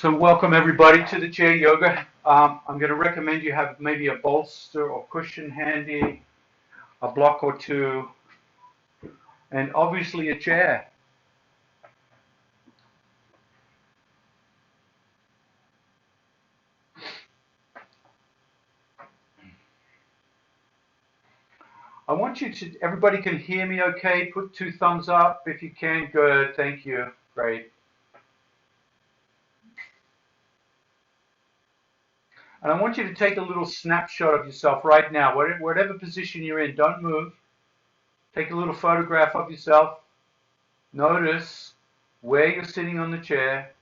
So welcome everybody to the chair yoga. I'm going to recommend you have maybe a bolster or cushion handy, a block or two, and obviously a chair. I want you to, everybody can hear me okay? Put two thumbs up if you can. Good, thank you. Great. And I want you to take a little snapshot of yourself right now, whatever position you're in. Don't move. Take a little photograph of yourself. Notice where you're sitting on the chair.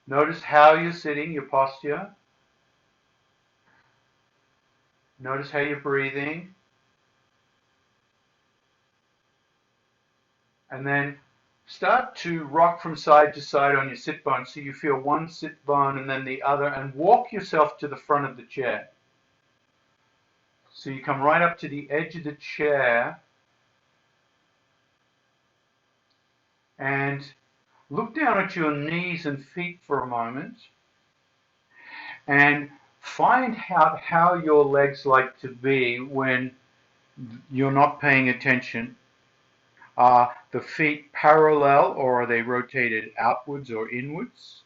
Notice how you're sitting, your posture. Notice how you're breathing. And then start to rock from side to side on your sit bone so you feel one sit bone and then the other, and walk yourself to the front of the chair. So you come right up to the edge of the chair and look down at your knees and feet for a moment and find out how your legs like to be when you're not paying attention. Are the feet parallel, or are they rotated outwards or inwards?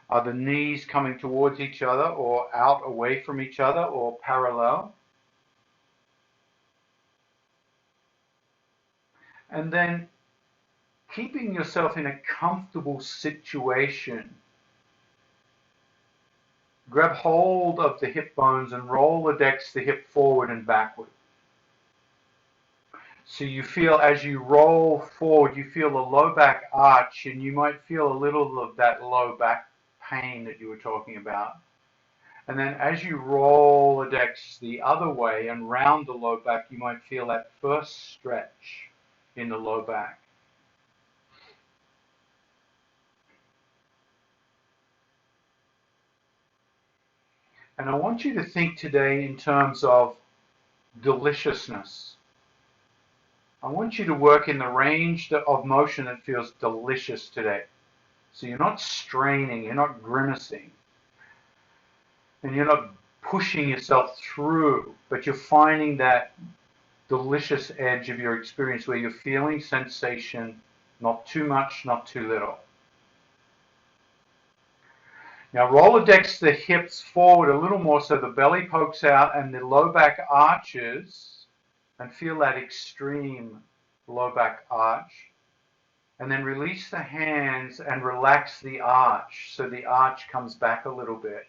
Are the knees coming towards each other or out away from each other or parallel? And then keeping yourself in a comfortable situation, grab hold of the hip bones and roll the decks, the hip forward and backward. So you feel as you roll forward, you feel the low back arch, and you might feel a little of that low back pain that you were talking about. And then as you roll the decks the other way and round the low back, you might feel that first stretch in the low back. And I want you to think today in terms of deliciousness. I want you to work in the range of motion that feels delicious today. So you're not straining, you're not grimacing, and you're not pushing yourself through, but you're finding that delicious edge of your experience where you're feeling sensation, not too much, not too little. Now Rolodex the hips forward a little more so the belly pokes out and the low back arches, and feel that extreme low back arch. And then release the hands and relax the arch so the arch comes back a little bit.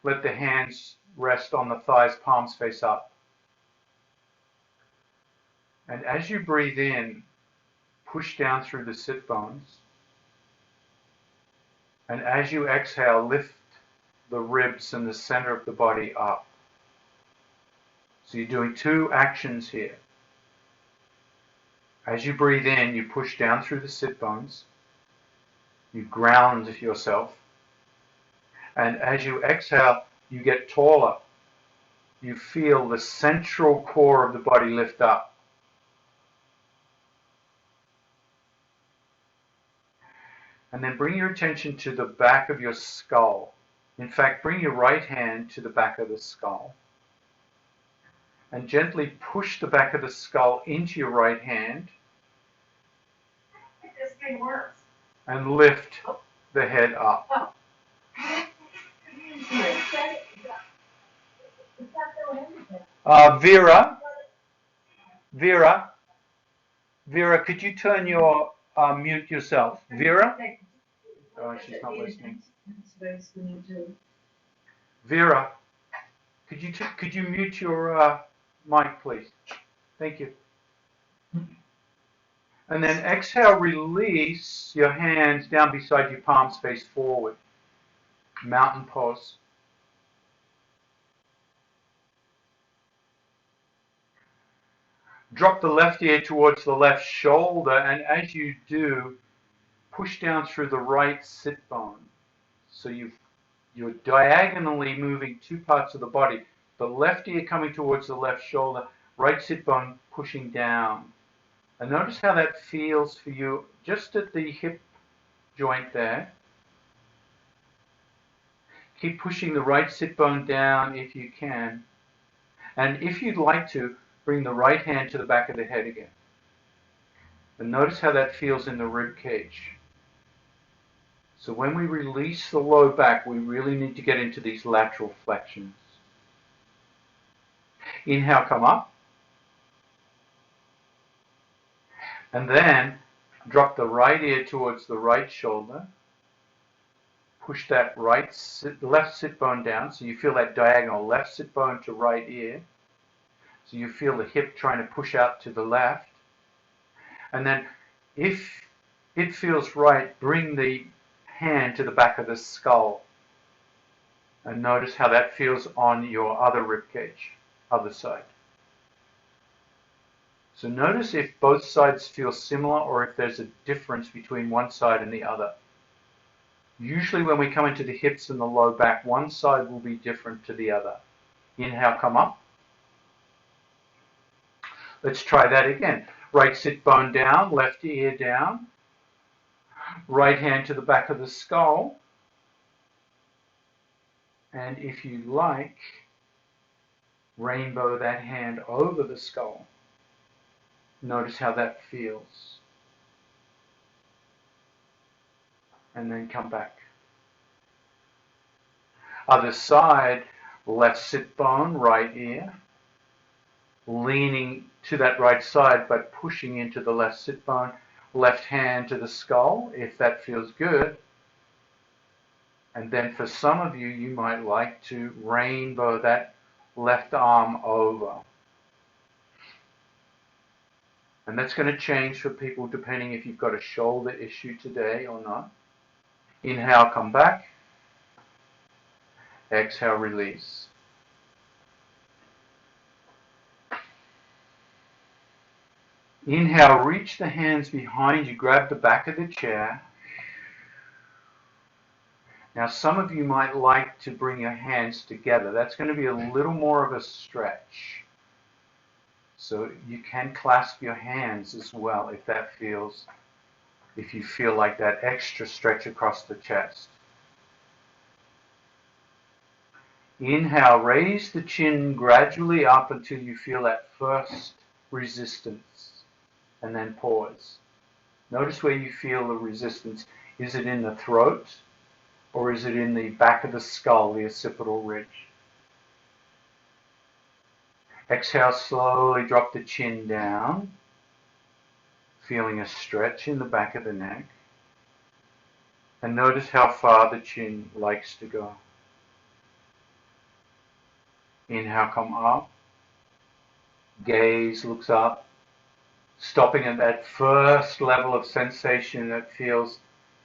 Let the hands rest on the thighs, palms face up. And as you breathe in, push down through the sit bones. And as you exhale, lift the ribs and the center of the body up. So you're doing two actions here. As you breathe in, you push down through the sit bones. You ground yourself. And as you exhale, you get taller. You feel the central core of the body lift up. And then bring your attention to the back of your skull. In fact, bring your right hand to the back of the skull. And gently push the back of the skull into your right hand. This thing works. And lift the head up. Vera, could you turn your mute yourself? Vera? Oh, she's not listening. Vera, could you mute your mic, please? Thank you. And then exhale, release your hands down beside your palms face forward. Mountain pose. Drop the left ear towards the left shoulder, and as you do, push down through the right sit bone. So you're diagonally moving two parts of the body. The left ear coming towards the left shoulder, right sit bone pushing down. And notice how that feels for you just at the hip joint there. Keep pushing the right sit bone down if you can. And if you'd like to, bring the right hand to the back of the head again. And notice how that feels in the rib cage. So when we release the low back, we really need to get into these lateral flexions. Inhale, come up. And then drop the right ear towards the right shoulder. Push that left sit bone down, so you feel that diagonal left sit bone to right ear. So you feel the hip trying to push out to the left. And then if it feels right, bring the hand to the back of the skull. And notice how that feels on your other rib cage, other side. So notice if both sides feel similar or if there's a difference between one side and the other. Usually when we come into the hips and the low back, one side will be different to the other. Inhale, come up. Let's try that again. Right sit bone down, left ear down. Right hand to the back of the skull. And if you like, rainbow that hand over the skull. Notice how that feels. And then come back. Other side, left sit bone, right ear. Leaning to that right side but pushing into the left sit bone. Left hand to the skull, if that feels good. And then for some of you, you might like to rainbow that left arm over. And that's going to change for people depending if you've got a shoulder issue today or not. Inhale, come back. Exhale, release. Inhale, reach the hands behind you, grab the back of the chair. Now some of you might like to bring your hands together. That's going to be a little more of a stretch. So you can clasp your hands as well if you feel like that extra stretch across the chest. Inhale, raise the chin gradually up until you feel that first resistance, and then pause. Notice where you feel the resistance. Is it in the throat, or is it in the back of the skull, the occipital ridge? Exhale, slowly drop the chin down, feeling a stretch in the back of the neck. And notice how far the chin likes to go. Inhale, come up. Gaze looks up, stopping at that first level of sensation that feels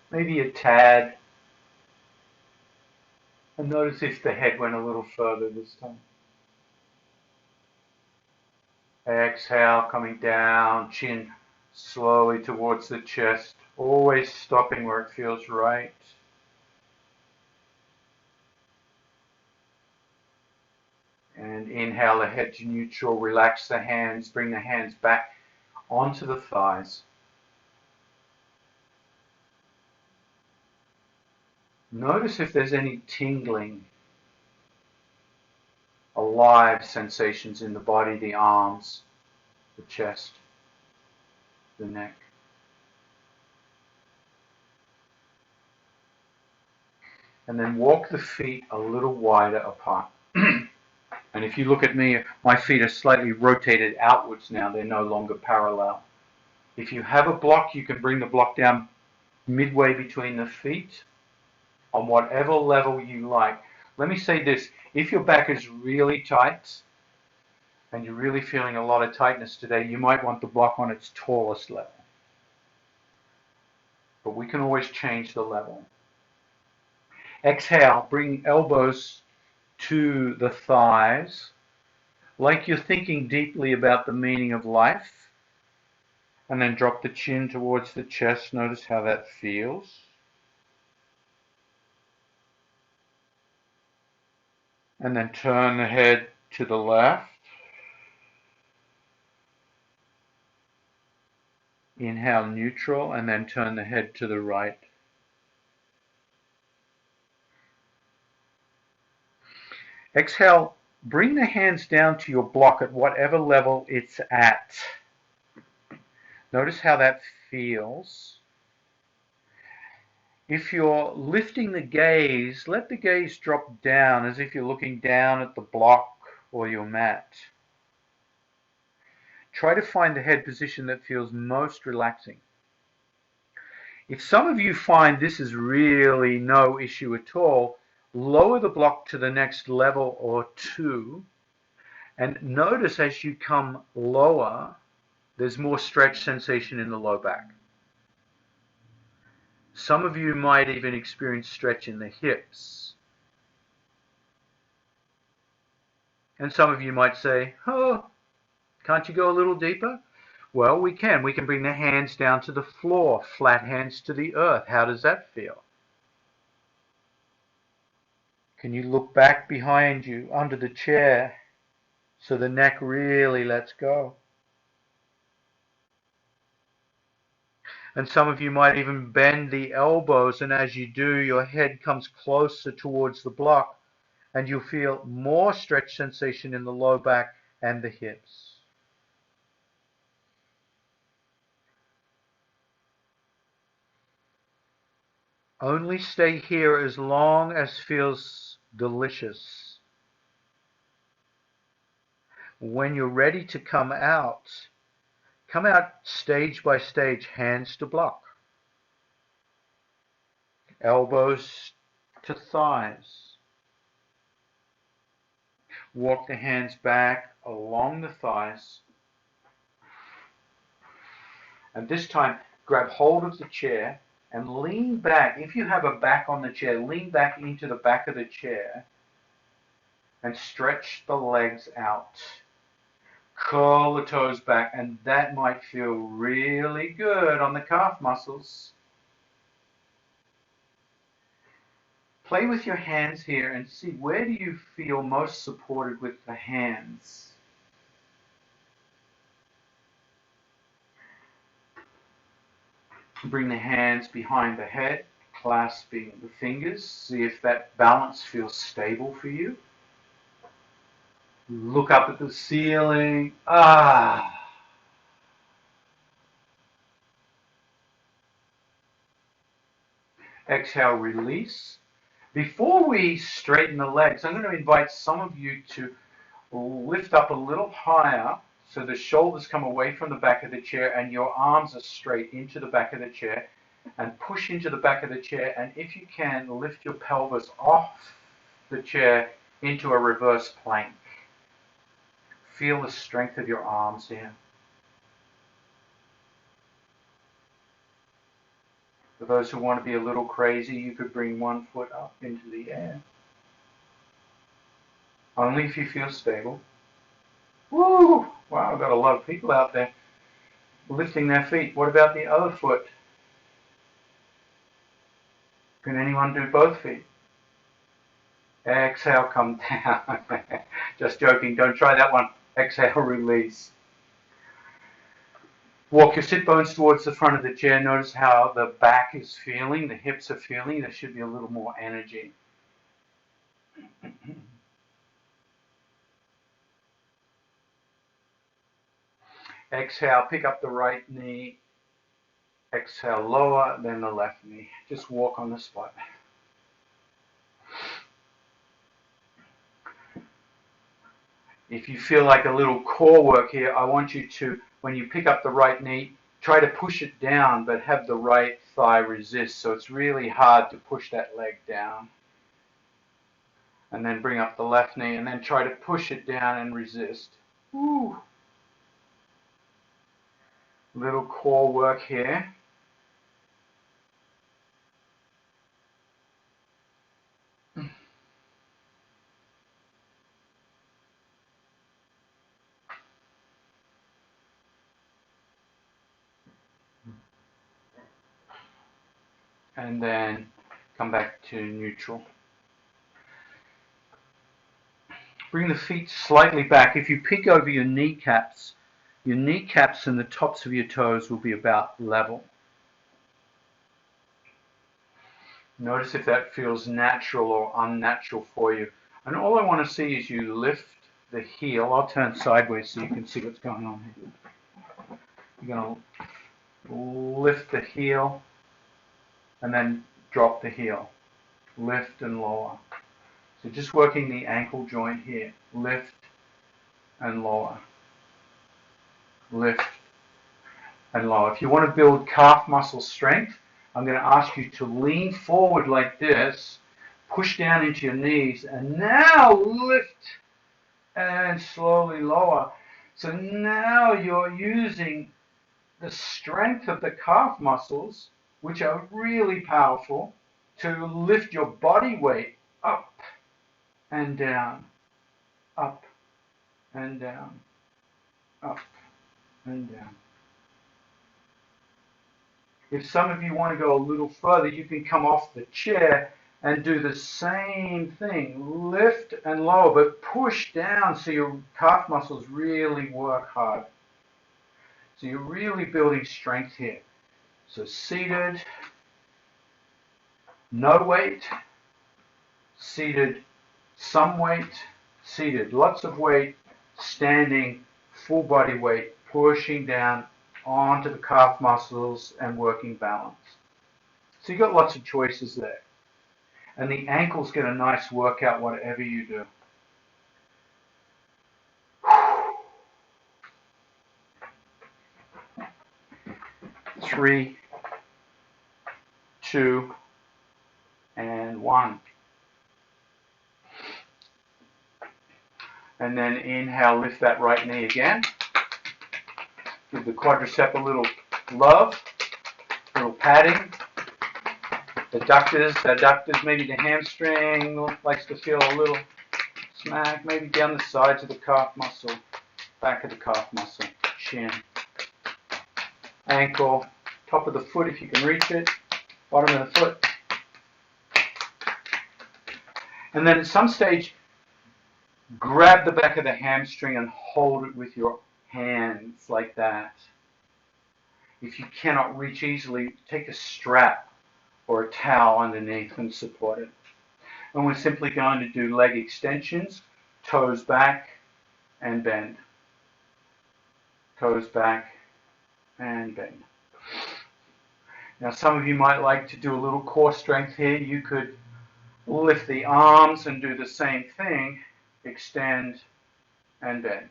maybe a tad. And notice if the head went a little further this time. Exhale, coming down, chin slowly towards the chest, always stopping where it feels right. And inhale the head to neutral, relax the hands, bring the hands back onto the thighs. Notice if there's any tingling, alive sensations in the body, the arms, the chest, the neck. And then walk the feet a little wider apart. And if you look at me, my feet are slightly rotated outwards now. They're no longer parallel. If you have a block, you can bring the block down midway between the feet on whatever level you like. Let me say this. If your back is really tight and you're really feeling a lot of tightness today, you might want the block on its tallest level. But we can always change the level. Exhale, bring elbows to the thighs, like you're thinking deeply about the meaning of life. And then drop the chin towards the chest. Notice how that feels. And then turn the head to the left. Inhale neutral and then turn the head to the right. Exhale, bring the hands down to your block at whatever level it's at. Notice how that feels. If you're lifting the gaze, let the gaze drop down as if you're looking down at the block or your mat. Try to find the head position that feels most relaxing. If some of you find this is really no issue at all, lower the block to the next level or two, and notice as you come lower, there's more stretch sensation in the low back. Some of you might even experience stretch in the hips. And some of you might say, oh, can't you go a little deeper? Well, we can. We can bring the hands down to the floor, flat hands to the earth. How does that feel? Can you look back behind you, under the chair, so the neck really lets go? And some of you might even bend the elbows, and as you do, your head comes closer towards the block, and you'll feel more stretch sensation in the low back and the hips. Only stay here as long as feels delicious. When you're ready to come out stage by stage, hands to block. Elbows to thighs. Walk the hands back along the thighs. And this time, grab hold of the chair and lean back. If you have a back on the chair, lean back into the back of the chair and stretch the legs out. Curl the toes back, and that might feel really good on the calf muscles. Play with your hands here and see where do you feel most supported with the hands. Bring the hands behind the head, clasping the fingers. See if that balance feels stable for you. Look up at the ceiling. Exhale, release. Before we straighten the legs, I'm going to invite some of you to lift up a little higher so the shoulders come away from the back of the chair and your arms are straight into the back of the chair, and push into the back of the chair, and if you can, lift your pelvis off the chair into a reverse plank. Feel the strength of your arms here. For those who want to be a little crazy, you could bring one foot up into the air. Only if you feel stable. Woo! Wow, I've got a lot of people out there lifting their feet. What about the other foot? Can anyone do both feet? Exhale, come down. Just joking, don't try that one. Exhale, release. Walk your sit bones towards the front of the chair. Notice how the back is feeling, the hips are feeling. There should be a little more energy. Exhale, pick up the right knee. Exhale, lower, then the left knee. Just walk on the spot. If you feel like a little core work here, I want you to, when you pick up the right knee, try to push it down, but have the right thigh resist. So it's really hard to push that leg down. And then bring up the left knee, and then try to push it down and resist. Woo. Little core work here. And then come back to neutral. Bring the feet slightly back. If you peek over your kneecaps, Your kneecaps and the tops of your toes will be about level. Notice if that feels natural or unnatural for you. And all I want to see is you lift the heel. I'll turn sideways so you can see what's going on here. You're going to lift the heel and then drop the heel. Lift and lower. So just working the ankle joint here. Lift and lower. Lift and lower. If you want to build calf muscle strength, I'm going to ask you to lean forward like this, push down into your knees, and now lift and slowly lower. So now you're using the strength of the calf muscles, which are really powerful, to lift your body weight up and down, up and down, up and down. If some of you want to go a little further, you can come off the chair and do the same thing. Lift and lower, but push down so your calf muscles really work hard. So you're really building strength here. So seated, no weight, seated, some weight, seated, lots of weight, standing, full body weight, pushing down onto the calf muscles and working balance. So you've got lots of choices there. And the ankles get a nice workout whatever you do. Three, 2, and 1. And then inhale, lift that right knee again. Give the quadricep a little love, a little padding. The adductors, maybe the hamstring likes to feel a little smack, maybe down the sides of the calf muscle, back of the calf muscle, chin, ankle, top of the foot if you can reach it, bottom of the foot. And then at some stage, grab the back of the hamstring and hold it with your hands like that. If you cannot reach easily, take a strap or a towel underneath and support it. And we're simply going to do leg extensions, toes back and bend. Toes back and bend. Now some of you might like to do a little core strength here. You could lift the arms and do the same thing, extend and bend.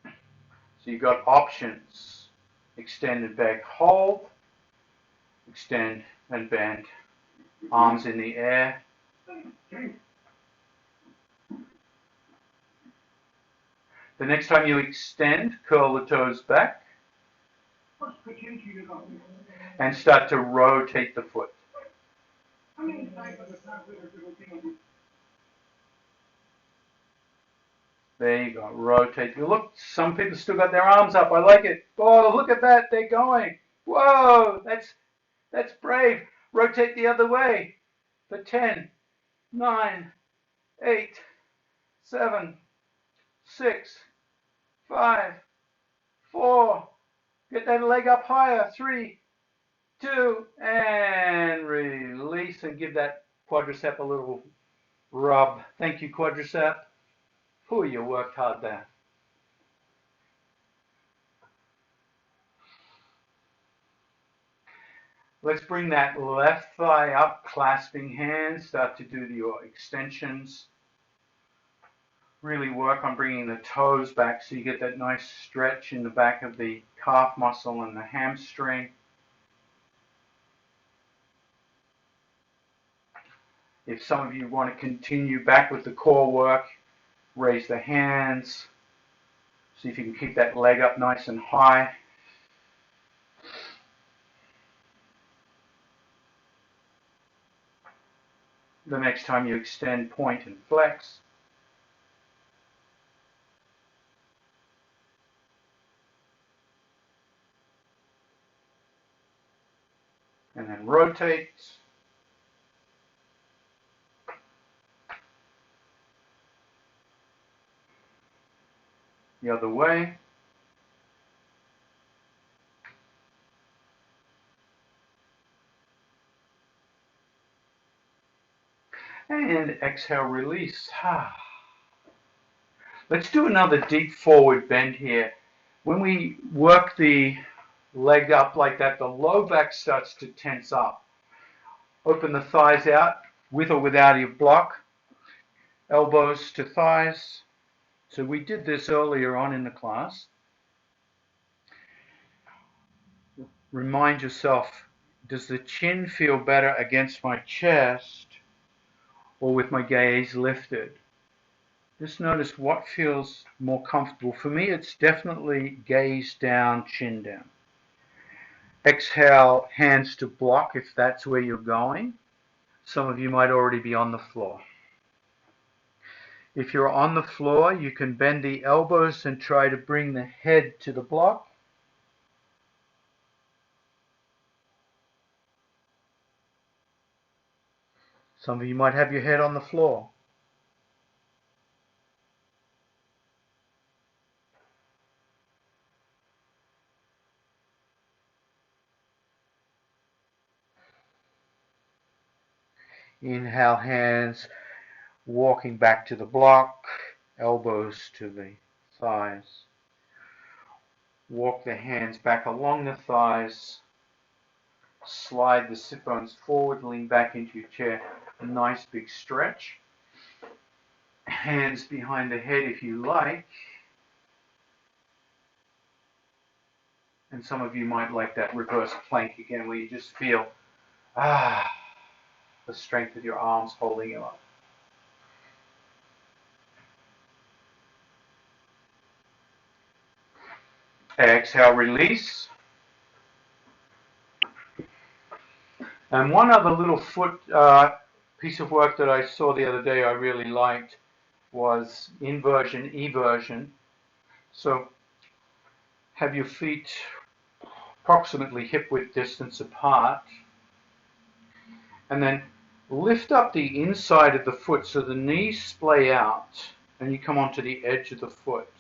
So you've got options. Extend and back, hold, extend and bend, arms in the air. The next time you extend, curl the toes back and start to rotate the foot. There you go, rotate. Look, some people still got their arms up. I like it. Oh, look at that, they're going. Whoa, that's brave. Rotate the other way for 10, 9, 8, 7, 6, 5, 4. Get that leg up higher. 3, 2, and release and give that quadricep a little rub. Thank you, quadricep. Ooh, you worked hard there. Let's bring that left thigh up, clasping hands. Start to do your extensions. Really work on bringing the toes back so you get that nice stretch in the back of the calf muscle and the hamstring. If some of you want to continue back with the core work, raise the hands. See if you can keep that leg up nice and high. The next time you extend, point and flex. And then rotate. The other way. And exhale, release. Let's do another deep forward bend here. When we work the leg up like that, the low back starts to tense up. Open the thighs out with or without your block. Elbows to thighs. So we did this earlier on in the class. Remind yourself, does the chin feel better against my chest or with my gaze lifted? Just notice what feels more comfortable. For me, it's definitely gaze down, chin down. Exhale, hands to block if that's where you're going. Some of you might already be on the floor. If you're on the floor, you can bend the elbows and try to bring the head to the block. Some of you might have your head on the floor. Inhale, hands walking back to the block, elbows to the thighs. Walk the hands back along the thighs. Slide the sit bones forward, lean back into your chair. A nice big stretch. Hands behind the head if you like. And some of you might like that reverse plank again, where you just feel the strength of your arms holding you up. Exhale, release. And one other little foot piece of work that I saw the other day I really liked was inversion, eversion. So have your feet approximately hip width distance apart, and then lift up the inside of the foot so the knees splay out and you come onto the edge of the foot.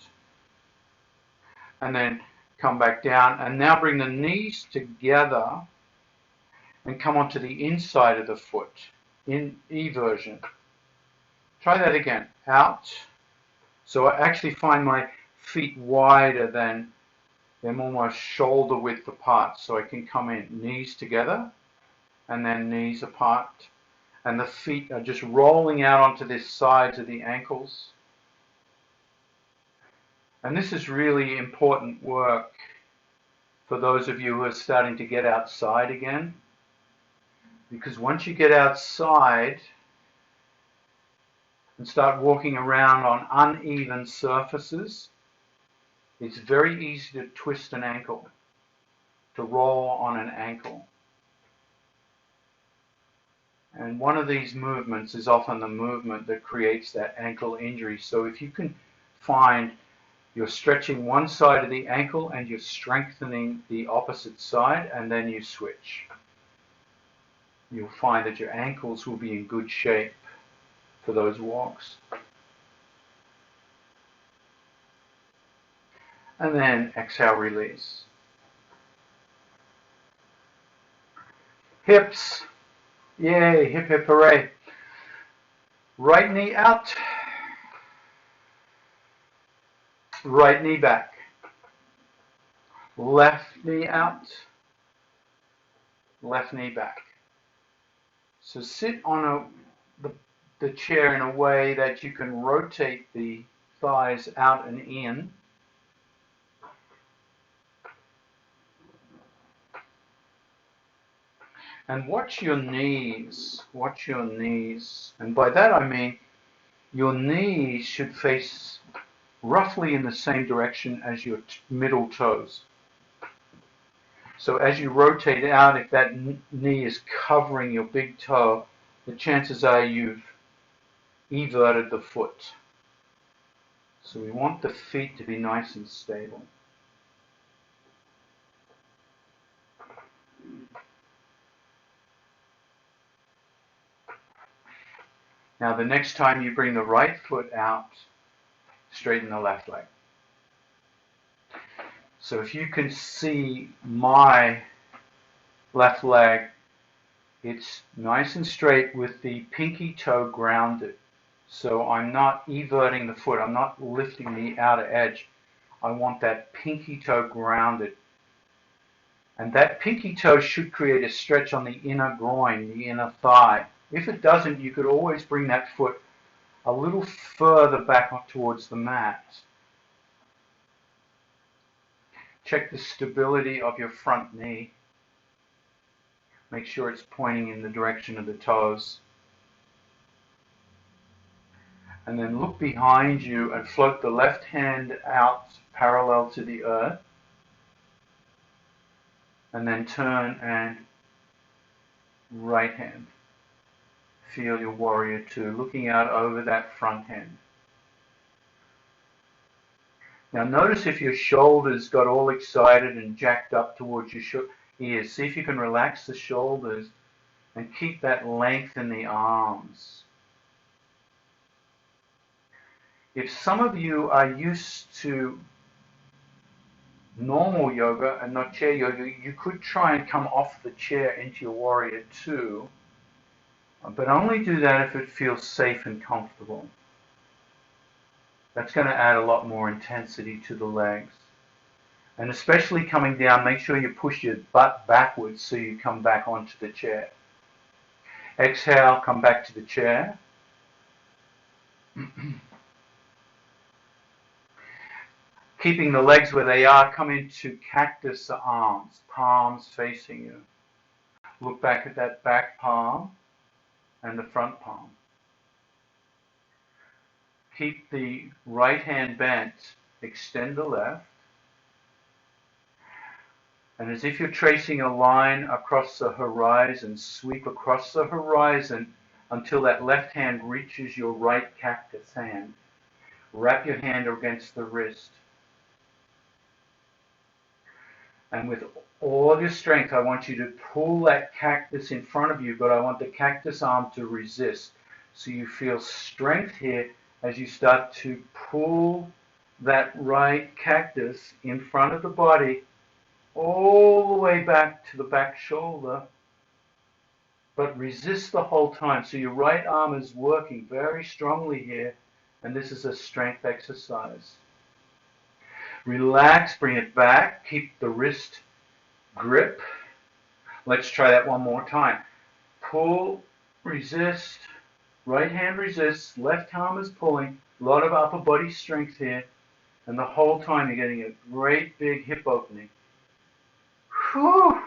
And then come back down and now bring the knees together and come onto the inside of the foot in eversion. Try that again. Out. So I actually find my feet wider than them, almost shoulder width apart, so I can come in, knees together and then knees apart, and the feet are just rolling out onto the sides of the ankles. And this is really important work for those of you who are starting to get outside again, because once you get outside and start walking around on uneven surfaces, it's very easy to twist an ankle, to roll on an ankle. And one of these movements is often the movement that creates that ankle injury. So if you can find you're stretching one side of the ankle and you're strengthening the opposite side, and then you switch, you'll find that your ankles will be in good shape for those walks. And then exhale, release. Hips. Yay, hip hip hooray. Right knee out. Right knee back. Left knee out. Left knee back. So sit on the chair in a way that you can rotate the thighs out and in. And watch your knees. Watch your knees. And by that I mean your knees should face roughly in the same direction as your middle toes. So as you rotate out, if that knee is covering your big toe, the chances are you've everted the foot. So we want the feet to be nice and stable. Now the next time you bring the right foot out, straighten the left leg. So if you can see my left leg, it's nice and straight with the pinky toe grounded. So I'm not everting the foot, I'm not lifting the outer edge. I want that pinky toe grounded. And that pinky toe should create a stretch on the inner groin, the inner thigh. If it doesn't, you could always bring that foot a little further back up towards the mat. Check the stability of your front knee. Make sure it's pointing in the direction of the toes. And then look behind you and float the left hand out parallel to the earth. And then turn and right hand. Feel your warrior two, looking out over that front hand. Now notice if your shoulders got all excited and jacked up towards your ears. See if you can relax the shoulders and keep that length in the arms. If some of you are used to normal yoga and not chair yoga, you could try and come off the chair into your warrior two, but only do that if it feels safe and comfortable. That's going to add a lot more intensity to the legs. And especially coming down, make sure you push your butt backwards so you come back onto the chair. Exhale, come back to the chair. Keeping the legs where they are, come into cactus arms, palms facing you. Look back at that back palm and the front palm. Keep the right hand bent, extend the left. And as if you're tracing a line across the horizon, sweep across the horizon until that left hand reaches your right cactus hand. Wrap your hand against the wrist. And with all your strength, I want you to pull that cactus in front of you, but I want the cactus arm to resist. So you feel strength here as you start to pull that right cactus in front of the body all the way back to the back shoulder, but resist the whole time. So your right arm is working very strongly here, and this is a strength exercise. Relax, bring it back, keep the wrist grip. Let's try that one more time. Pull, resist, right hand resists, left arm is pulling, a lot of upper body strength here, and the whole time you're getting a great big hip opening. Whew.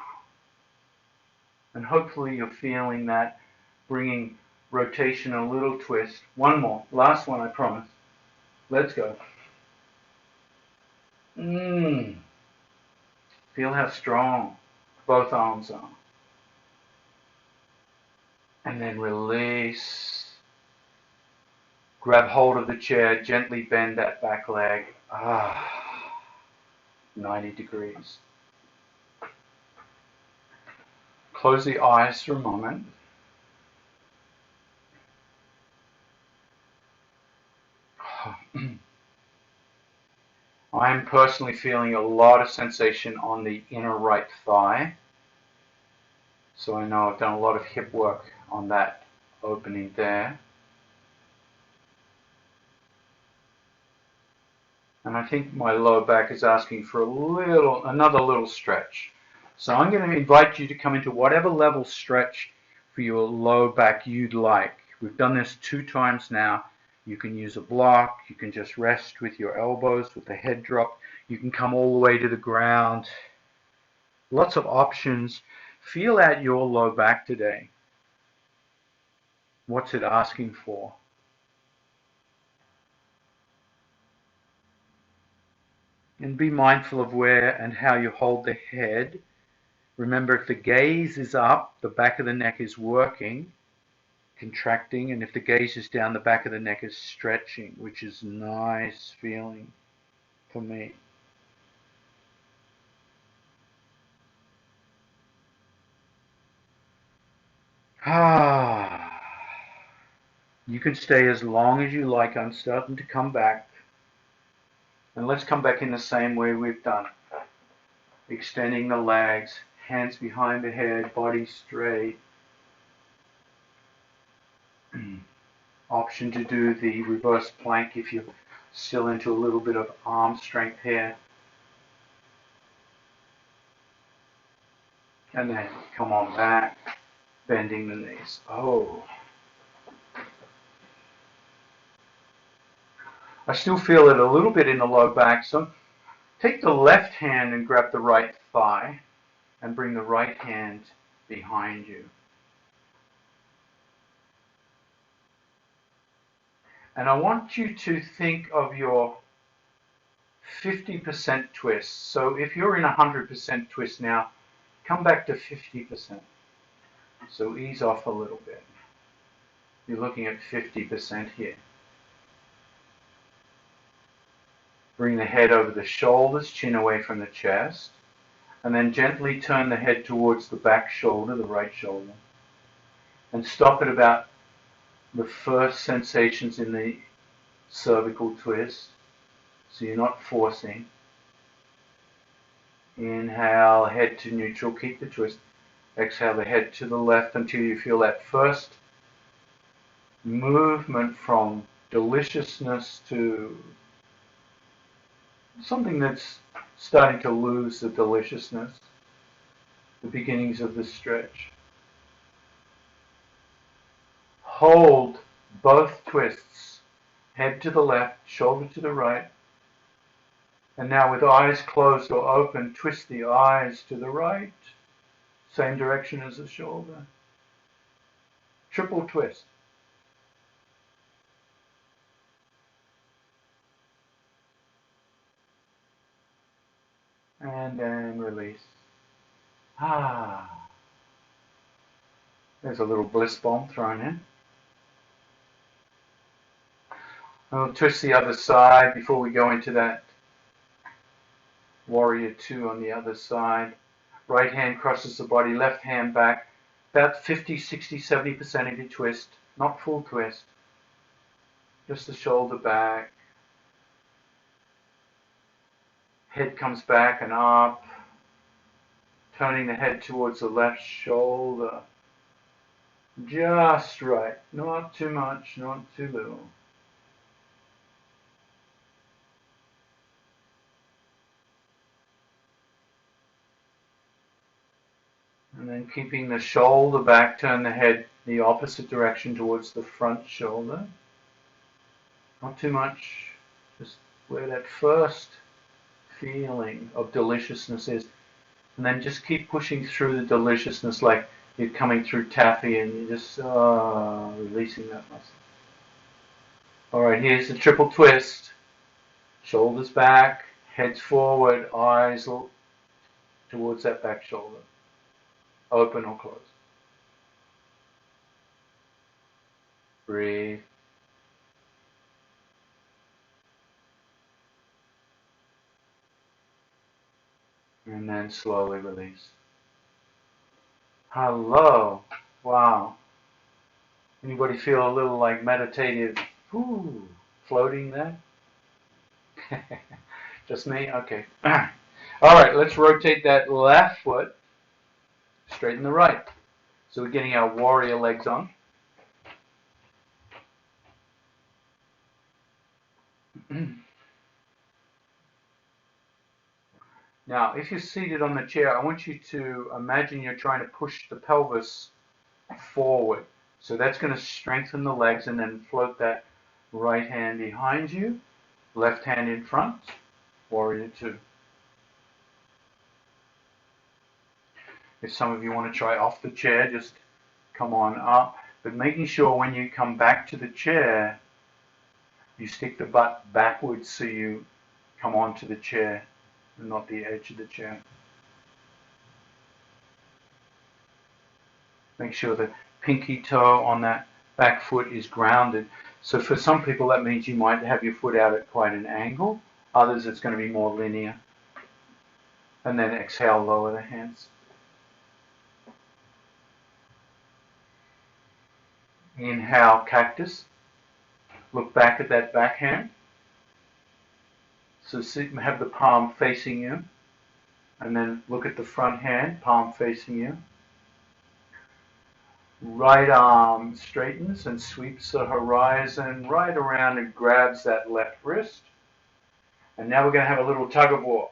And hopefully you're feeling that, bringing rotation, a little twist. One more, last one, I promise. Let's go. Feel how strong both arms are. And then release. Grab hold of the chair, gently bend that back leg. 90 degrees. Close the eyes for a moment. I'm personally feeling a lot of sensation on the inner right thigh. So I know I've done a lot of hip work on that opening there. And I think my lower back is asking for another little stretch. So I'm going to invite you to come into whatever level stretch for your low back you'd like. We've done this 2 times now. You can use a block, you can just rest with your elbows, with the head dropped. You can come all the way to the ground. Lots of options. Feel out your low back today. What's it asking for? And be mindful of where and how you hold the head. Remember, if the gaze is up, the back of the neck is working, contracting, and if the gaze is down, the back of the neck is stretching, which is nice feeling for me. You can stay as long as you like. I'm starting to come back. And let's come back in the same way we've done. extending the legs, hands behind the head, body straight. Option to do the reverse plank if you're still into a little bit of arm strength here. And then come on back, bending the knees. Oh. I still feel it a little bit in the low back, so take the left hand and grab the right thigh and bring the right hand behind you. And I want you to think of your 50% twist. So if you're in 100% twist now, come back to 50%. So ease off a little bit. You're looking at 50% here. Bring the head over the shoulders, chin away from the chest, and then gently turn the head towards the back shoulder, the right shoulder, and stop at about the first sensations in the cervical twist, so you're not forcing. Inhale, head to neutral, keep the twist. Exhale the head to the left until you feel that first movement from deliciousness to something that's starting to lose the deliciousness, the beginnings of the stretch. Hold both twists, head to the left, shoulder to the right, and now with eyes closed or open, twist the eyes to the right, same direction as the shoulder. Triple twist. And then release. There's a little bliss bomb thrown in. We'll twist the other side before we go into that warrior two on the other side. Right hand crosses the body, left hand back. About 50, 60, 70% of your twist. Not full twist. Just the shoulder back. Head comes back and up. Turning the head towards the left shoulder. Just right. Not too much, not too little. And then keeping the shoulder back, turn the head the opposite direction towards the front shoulder. Not too much, just where that first feeling of deliciousness is. And then just keep pushing through the deliciousness like you're coming through taffy and you're just releasing that muscle. Alright, here's the triple twist. Shoulders back, heads forward, eyes towards that back shoulder. Open or closed. Breathe. And then slowly release. Hello. Wow. Anybody feel a little like meditative floating there? Just me? Okay. Alright, let's rotate that left foot. Straighten the right. So we're getting our warrior legs on. Now, if you're seated on the chair, I want you to imagine you're trying to push the pelvis forward. So that's going to strengthen the legs and then float that right hand behind you, left hand in front, warrior two. If some of you want to try off the chair, just come on up. But making sure when you come back to the chair, you stick the butt backwards so you come onto the chair and not the edge of the chair. Make sure the pinky toe on that back foot is grounded. So for some people that means you might have your foot out at quite an angle. Others it's going to be more linear. And then exhale, lower the hands. Inhale, cactus. Look back at that back hand. So have the palm facing you. And then look at the front hand, palm facing you. Right arm straightens and sweeps the horizon right around and grabs that left wrist. And now we're going to have a little tug of war.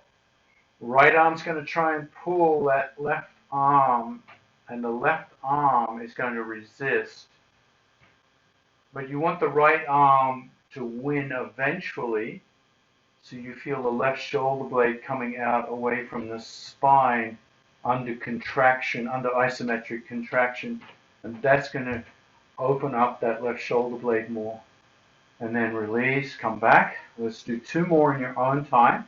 Right arm's going to try and pull that left arm, and the left arm is going to resist. But you want the right arm to win eventually, so you feel the left shoulder blade coming out away from the spine under contraction, under isometric contraction, and that's going to open up that left shoulder blade more. And then release, come back. Let's do 2 more in your own time.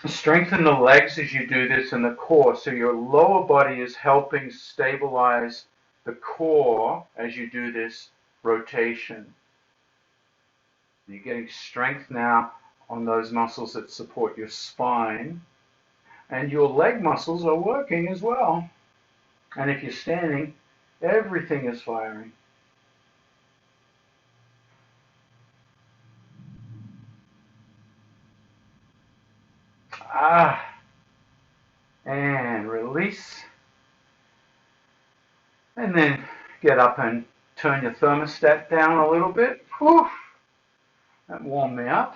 Strengthen the legs as you do this and the core, so your lower body is helping stabilize the core as you do this rotation. You're getting strength now on those muscles that support your spine, and your leg muscles are working as well. And if you're standing, everything is firing. And release. And then get up and turn your thermostat down a little bit. Whew. That warmed me up.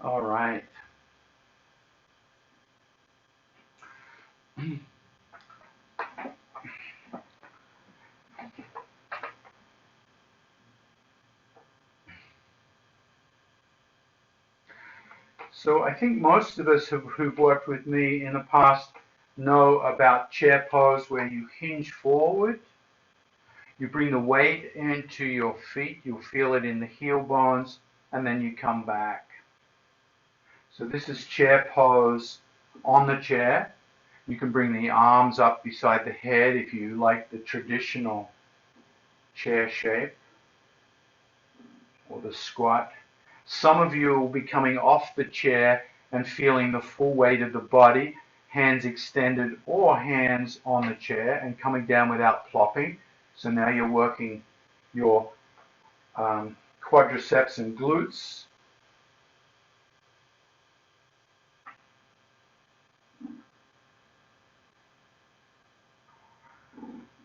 All right. So I think most of us who've worked with me in the past know about chair pose, where you hinge forward. You bring the weight into your feet. You'll feel it in the heel bones, and then you come back. So this is chair pose on the chair. You can bring the arms up beside the head if you like the traditional chair shape, or the squat. Some of you will be coming off the chair and feeling the full weight of the body, hands extended or hands on the chair, and coming down without plopping. So now you're working your quadriceps and glutes.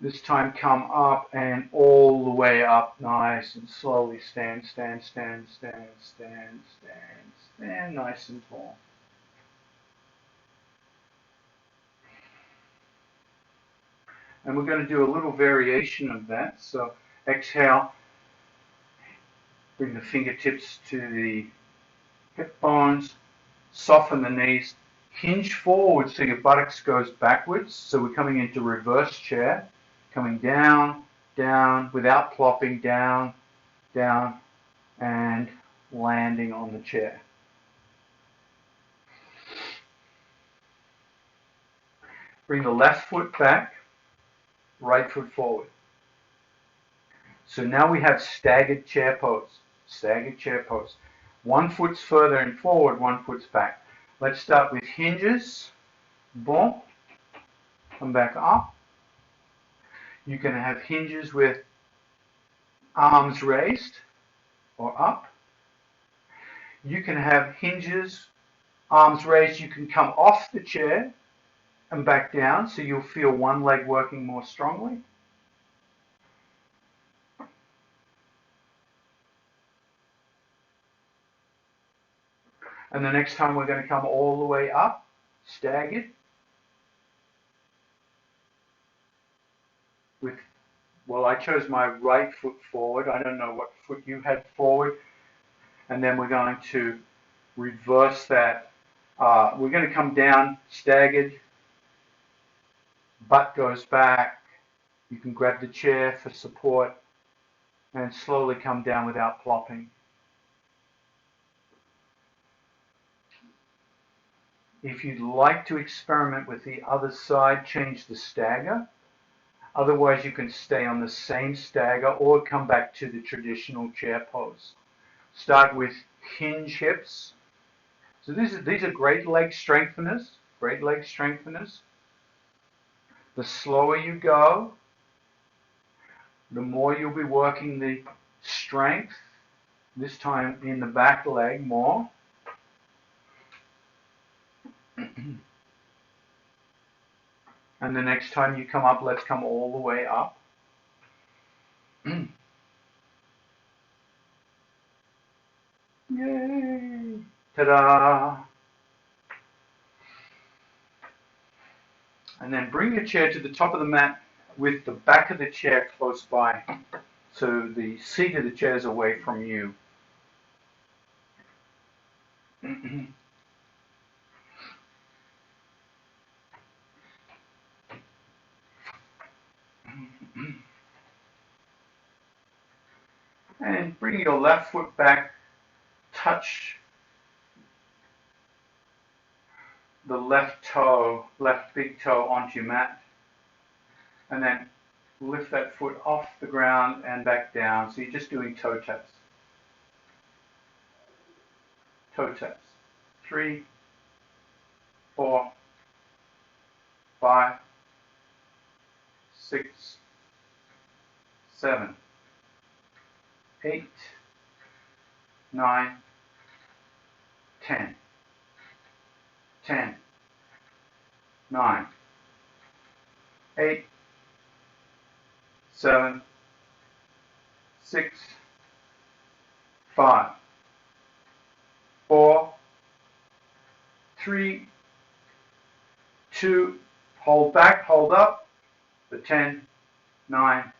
This time come up and all the way up, nice and slowly stand, stand, stand, stand, stand, stand, stand, nice and tall. And we're going to do a little variation of that. So exhale, bring the fingertips to the hip bones, soften the knees, hinge forward so your buttocks goes backwards. So we're coming into reverse chair. Coming down, down, without plopping, down, down, and landing on the chair. Bring the left foot back, right foot forward. So now we have staggered chair pose. Staggered chair pose. One foot's further and forward, one foot's back. Let's start with hinges. Boom. Come back up. You can have hinges with arms raised or up. You can have hinges, arms raised. You can come off the chair and back down, so you'll feel one leg working more strongly. And the next time we're going to come all the way up, staggered. Well, I chose my right foot forward. I don't know what foot you had forward. And then we're going to reverse that. We're going to come down, staggered. Butt goes back. You can grab the chair for support and slowly come down without plopping. If you'd like to experiment with the other side, change the stagger. Otherwise, you can stay on the same stagger or come back to the traditional chair pose. Start with hinge hips. So these are great leg strengtheners. Great leg strengtheners. The slower you go, the more you'll be working the strength This time in the back leg more. And the next time you come up, let's come all the way up. Yay! Ta-da! And then bring your chair to the top of the mat with the back of the chair close by, so the seat of the chair is away from you. And bring your left foot back, touch the left toe, left big toe onto your mat, and then lift that foot off the ground and back down. So you're just doing toe taps. Toe taps. 3, 4, 5, 6, 7, 8, 9, 10. 10, 9, 8, 7, 6, 5, 4, 3, 2, hold back, hold up, the 10, 9,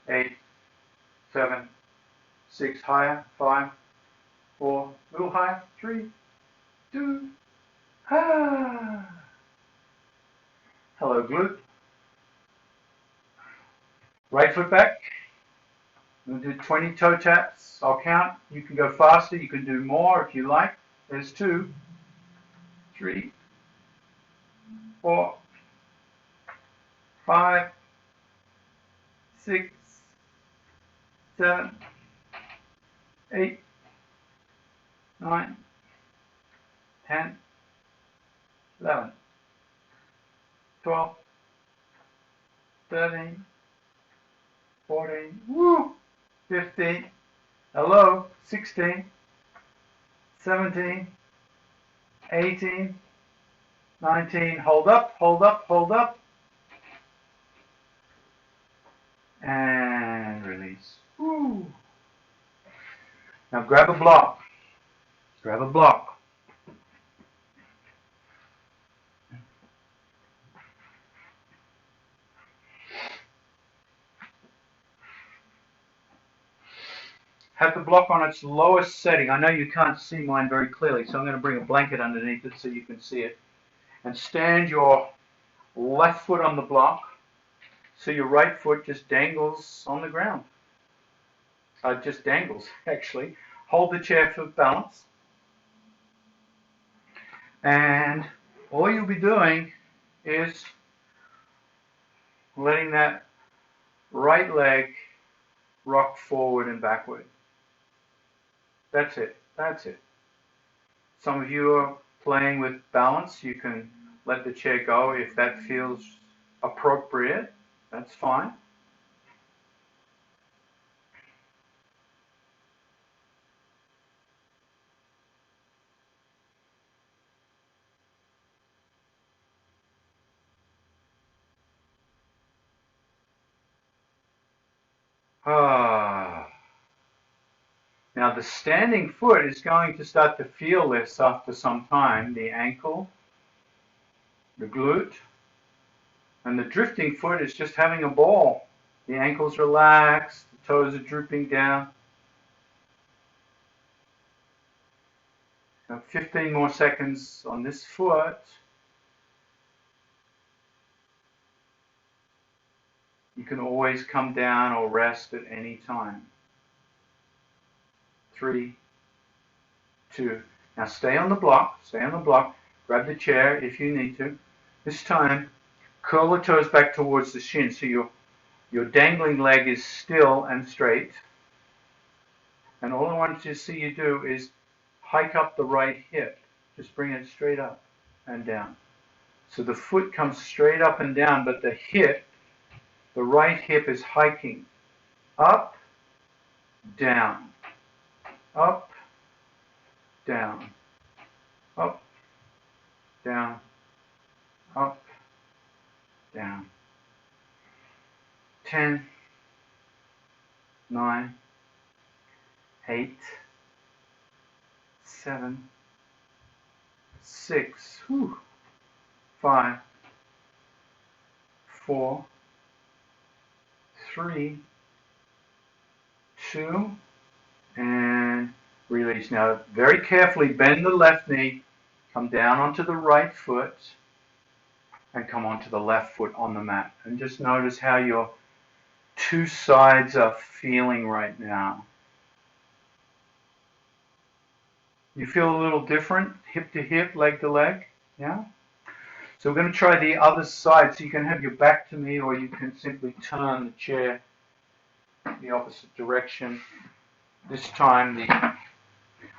8, 7, 6, higher, 5, 4, little higher, 3, 2, ah. Hello, glute. Right foot back. We'll do 20 toe taps. I'll count. You can go faster. You can do more if you like. There's 2, 3, 4, 5, 6, 7, 8, 9, 10, 11, 12, 13, 14, woo, 15, hello, 16, 17, 18, 19, hold up, hold up, hold up, and release. Woo. Now grab a block. Grab a block. Have the block on its lowest setting. I know you can't see mine very clearly, so I'm going to bring a blanket underneath it so you can see it. And stand your left foot on the block so your right foot just dangles on the ground. Just dangles, actually. Hold the chair for balance. And all you'll be doing is letting that right leg rock forward and backward. That's it. That's it. Some of you are playing with balance. You can let the chair go if that feels appropriate. That's fine. Now the standing foot is going to start to feel this after some time, the ankle, the glute, and the drifting foot is just having a ball. The ankle's relaxed, the toes are drooping down. Now 15 more seconds on this foot. You can always come down or rest at any time. 3, 2. Now stay on the block. Stay on the block. Grab the chair if you need to. This time, curl the toes back towards the shin so your dangling leg is still and straight. And all I want to see you do is hike up the right hip. Just bring it straight up and down. So the foot comes straight up and down, but the hip, the right hip is hiking up, down, up, down, up, down, up, down. 10, 9, 8, 7, 6, 5, 4, 3, 2, and release. Now, very carefully bend the left knee, come down onto the right foot, and come onto the left foot on the mat. And just notice how your two sides are feeling right now. You feel a little different, hip to hip, leg to leg, yeah? So we're going to try the other side. So you can have your back to me, or you can simply turn the chair the opposite direction. This time the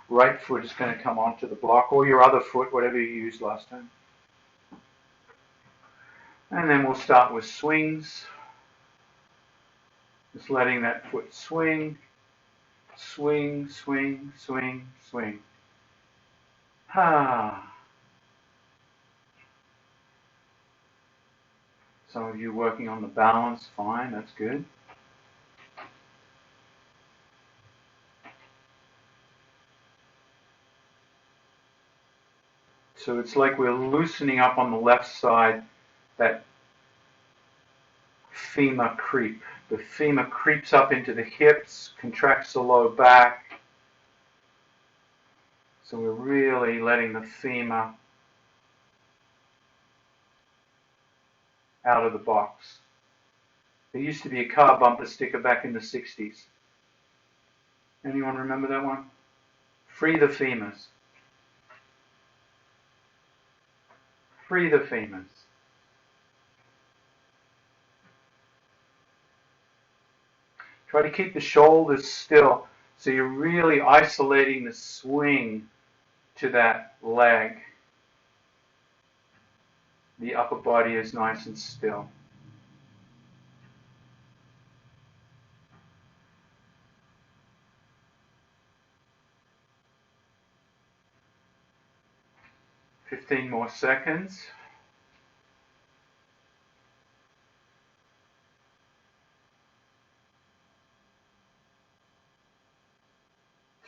right foot is going to come onto the block, or your other foot, whatever you used last time. And then we'll start with swings. Just letting that foot swing, swing, swing, swing, swing. Some of you working on the balance, fine, that's good. So it's like we're loosening up on the left side that femur creep. The femur creeps up into the hips, contracts the low back. So we're really letting the femur out of the box. There used to be a car bumper sticker back in the 60s. Anyone remember that one? Free the femurs. Free the femurs. Try to keep the shoulders still, so you're really isolating the swing to that leg. The upper body is nice and still. Fifteen more seconds.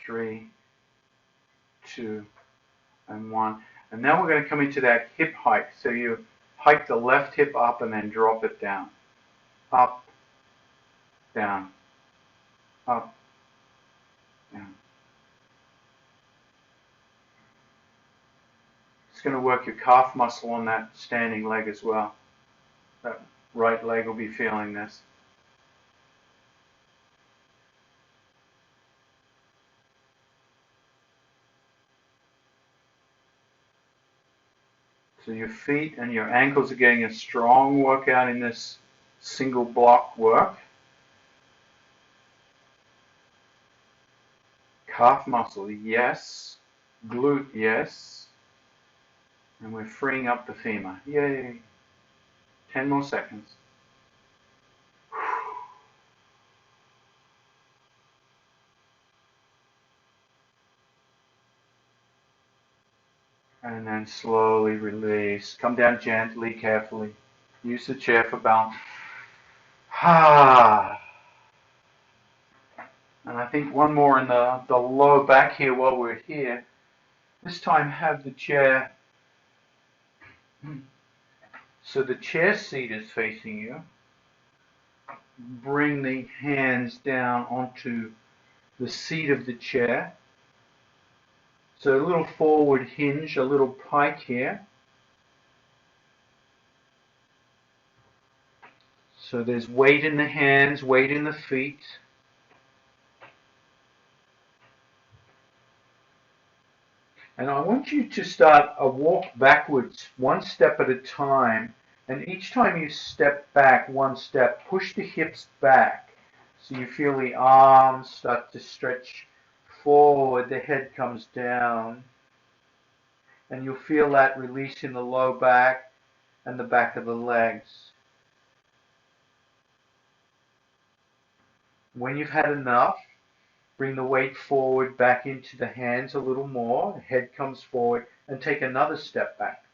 3, 2, and 1. And now we're going to come into that hip hike. So you hike the left hip up and then drop it down. Up, down, up, down. It's going to work your calf muscle on that standing leg as well. That right leg will be feeling this. So your feet and your ankles are getting a strong workout in this single block work. Calf muscle, yes. Glute, yes. And we're freeing up the femur. Yay. 10 more seconds. And then slowly release. Come down gently, carefully. Use the chair for balance. And I think one more in the low back here while we're here. This time have the chair so the chair seat is facing you. Bring the hands down onto the seat of the chair. So a little forward hinge, a little pike here. So there's weight in the hands, weight in the feet. And I want you to start a walk backwards, one step at a time. And each time you step back one step, push the hips back. So you feel the arms start to stretch forward, the head comes down. And you'll feel that release in the low back and the back of the legs. When you've had enough, Bring the weight forward back into the hands a little more. The head comes forward and take another step back.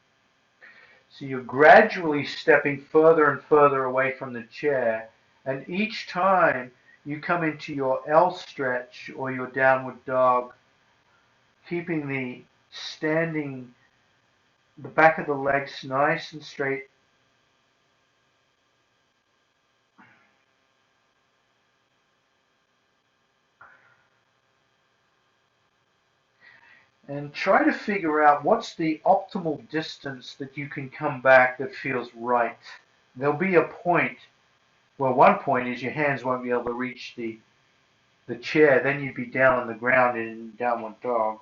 So you're gradually stepping further and further away from the chair, and each time you come into your L stretch or your downward dog, keeping the back of the legs nice and straight. And try to figure out what's the optimal distance that you can come back that feels right. There'll be a point, well, one point is your hands won't be able to reach the chair, then you'd be down on the ground in downward dog.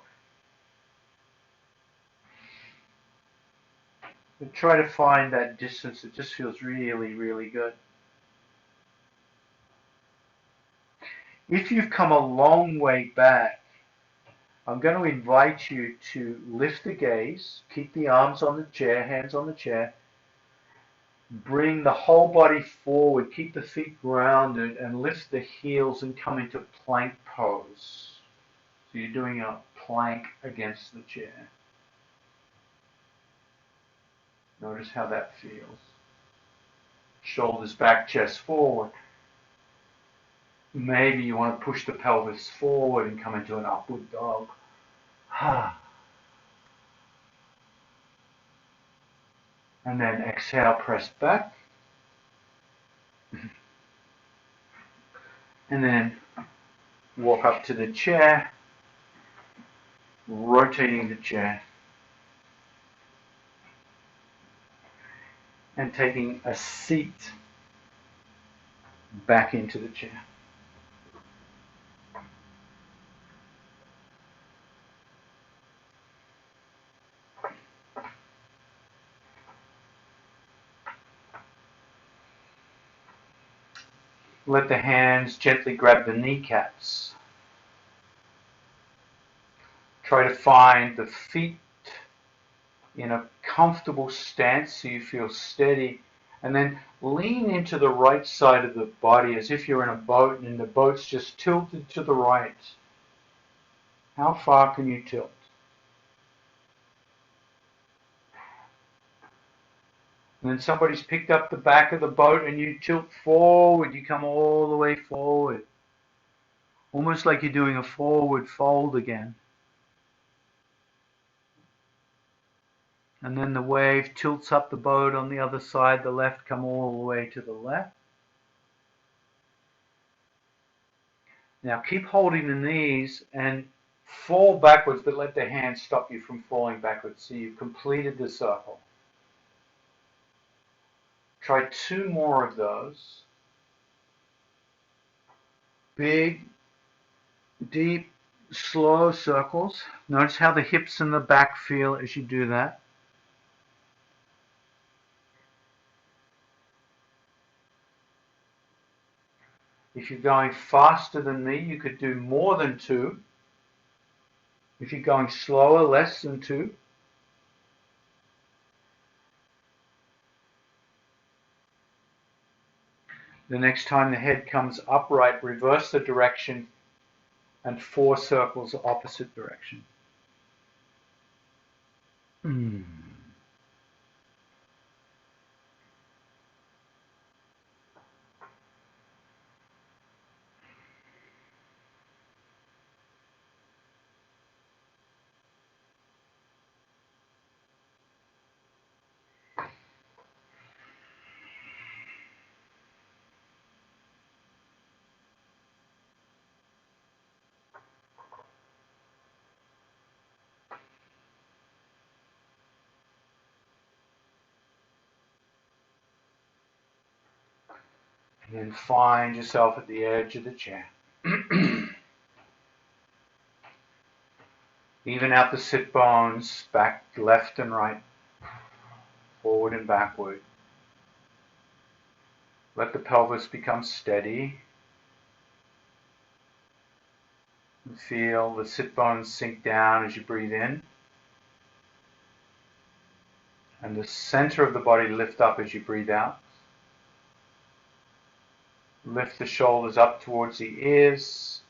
But try to find that distance that just feels really, really good. If you've come a long way back, I'm going to invite you to lift the gaze, keep the arms on the chair, hands on the chair, bring the whole body forward, keep the feet grounded, and lift the heels and come into plank pose. So you're doing a plank against the chair. Notice how that feels. Shoulders back, chest forward. Maybe you want to push the pelvis forward and come into an upward dog. And then exhale, press back. And then walk up to the chair, rotating the chair. And taking a seat back into the chair. Let the hands gently grab the kneecaps. Try to find the feet in a comfortable stance so you feel steady, and then lean into the right side of the body as if you're in a boat and the boat's just tilted to the right. How far can you tilt? And then somebody's picked up the back of the boat and you tilt forward, you come all the way forward. Almost like you're doing a forward fold again. And then the wave tilts up the boat on the other side, the left, come all the way to the left. Now keep holding the knees and fall backwards, but let the hands stop you from falling backwards. So you've completed the circle. Try 2 more of those. Big, deep, slow circles. Notice how the hips and the back feel as you do that. If you're going faster than me, you could do more than 2. If you're going slower, less than 2. The next time the head comes upright, reverse the direction and 4 circles opposite direction. And then find yourself at the edge of the chair. Even out the sit bones, back left and right, forward and backward. Let the pelvis become steady. And feel the sit bones sink down as you breathe in. And the center of the body lift up as you breathe out. Lift the shoulders up towards the ears.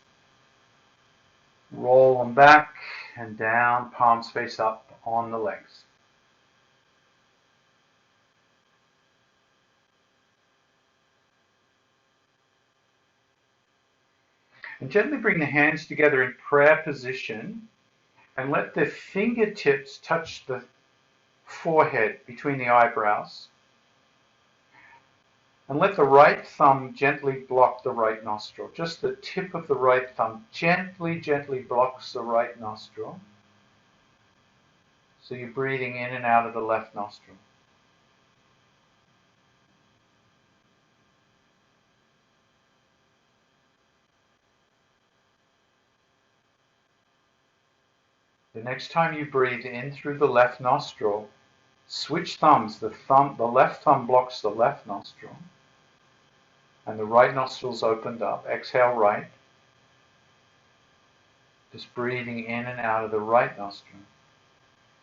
Roll them back and down, palms face up on the legs. And gently bring the hands together in prayer position and let the fingertips touch the forehead between the eyebrows. And let the right thumb gently block the right nostril. Just the tip of the right thumb gently, gently blocks the right nostril. So you're breathing in and out of the left nostril. The next time you breathe in through the left nostril, switch thumbs. The left thumb blocks the left nostril, and the right nostril's opened up. Exhale right. Just breathing in and out of the right nostril.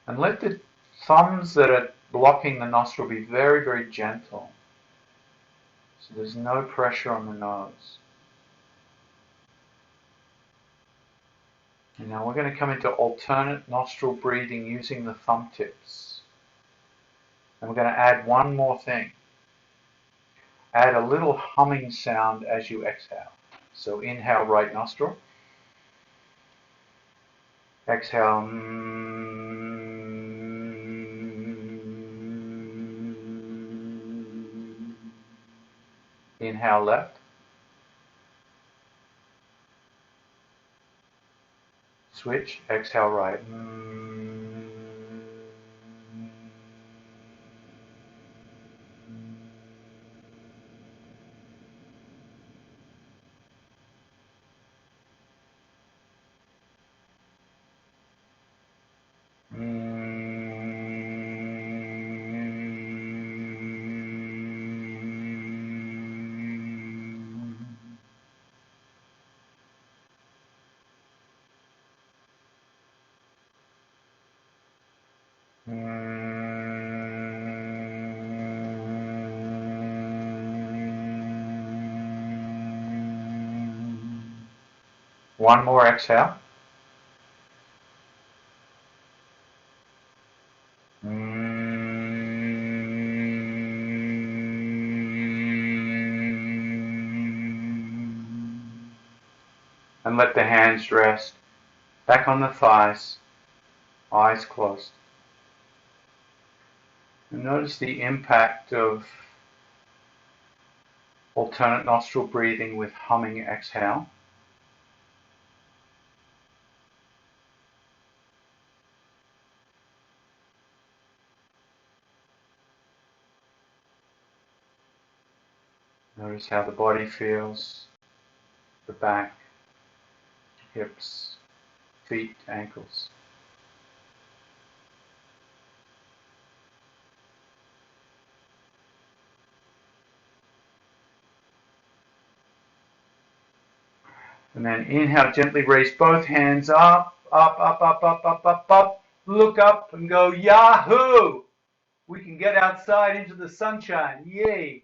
And let the thumbs that are blocking the nostril be very, very gentle. So there's no pressure on the nose. And now we're going to come into alternate nostril breathing using the thumb tips. And we're going to add one more thing. Add a little humming sound as you exhale. So inhale right nostril. Exhale. Inhale left. Switch. Exhale right. One more exhale. And let the hands rest back on the thighs, eyes closed. And notice the impact of alternate nostril breathing with humming exhale. Notice how the body feels, the back, hips, feet, ankles. And then inhale, gently raise both hands up, up, up, up, up, up, up, up. Look up and go, Yahoo! We can get outside into the sunshine. Yay!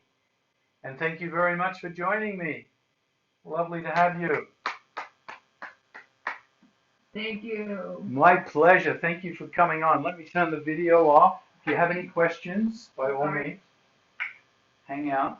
And thank you very much for joining me. Lovely to have you. Thank you. My pleasure. Thank you for coming on. Let me turn the video off. If you have any questions, by all means, hang out.